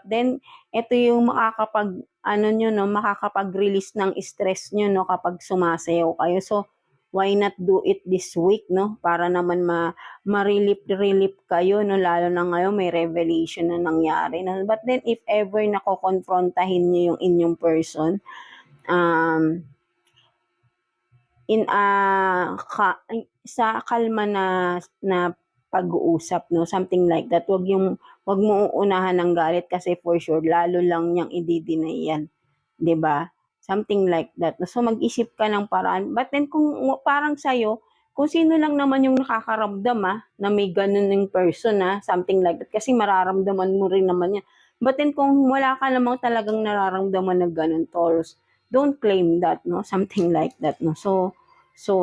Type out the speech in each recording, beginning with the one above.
then, ito yung ano nyo, no, makakapag-release ng stress nyo, no, kapag sumasayaw kayo. So, why not do it this week, no? Para naman ma-relief kayo, no? Lalo na ngayon may revelation na nangyari. No? But then, if ever nakokonfrontahin nyo yung inyong person, sa kalma na pag-uusap, no? Something like that. Wag mo uunahan ng galit kasi for sure, lalo lang niyang i-deny yan. 'Di ba? Something like that. So, mag-isip ka ng paraan. But then, kung parang sa'yo, kung sino lang naman yung nakakaramdam, na may ganun ng person, something like that. Kasi mararamdaman mo rin naman yan. But then, kung wala ka namang talagang nararamdaman na ganun, Taurus, don't claim that, no? Something like that, no? So,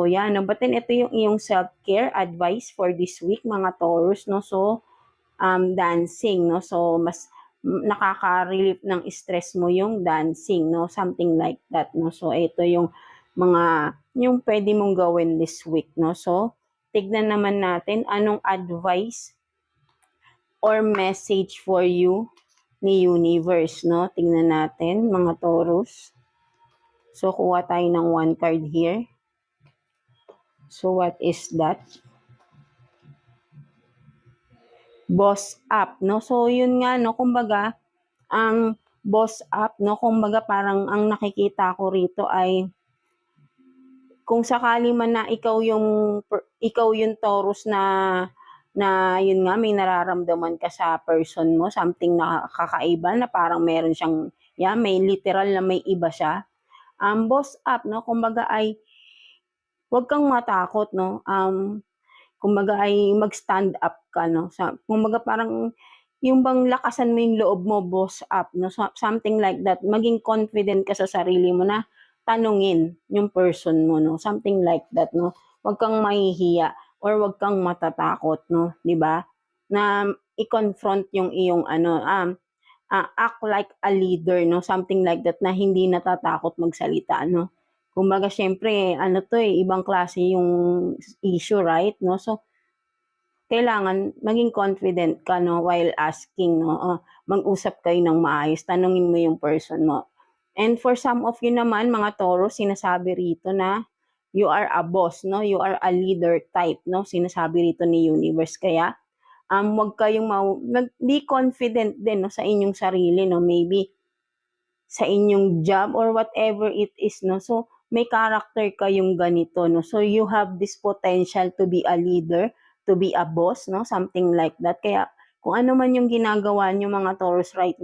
yan. No? But then, ito yung iyong self-care advice for this week, mga Taurus, no? So, dancing, no? So, mas nakaka-relieve ng stress mo yung dancing, no? Something like that, no? So, ito yung yung pwede mong gawin this week, no? So, tignan naman natin anong advice or message for you ni universe, no? Tingnan natin, mga Taurus. So, kuha tayo ng one card here. So, what is that? Boss up, no? So, yun nga, no? Kumbaga, ang boss up, no? Kumbaga, parang ang nakikita ko rito ay kung sakali man na ikaw yung Taurus na yun nga, may nararamdaman ka sa person mo, something na kakaiba, na parang meron siyang, may literal na may iba siya. Boss up, no? Kumbaga ay, huwag kang matakot, no? Kumbaga ay mag-stand up ka, no? Kumbaga parang, yung bang lakasan mo yung loob mo, boss up, no? Something like that. Maging confident ka sa sarili mo na tanungin yung person mo, no? Something like that, no? Huwag kang mahihiya or huwag kang matatakot, no? 'Di ba? Na i-confront yung iyong act like a leader, no? Something like that, na hindi natatakot magsalita, no? Kumbaga, syempre, ibang klase yung issue, right? No? So, kailangan maging confident ka, no, while asking, no? Mag-usap kayo ng maayos, tanungin mo yung person mo. And for some of you naman, mga Taurus, sinasabi rito na you are a boss, no? You are a leader type, no? Sinasabi rito ni universe. Kaya, wag kayong be confident din, no, sa inyong sarili, no? Maybe sa inyong job or whatever it is, no? So, may character kayong ganito, no? So, you have this potential to be a leader, to be a boss, no? Something like that. Kaya, kung ano man yung ginagawa nyo, mga Taurus, right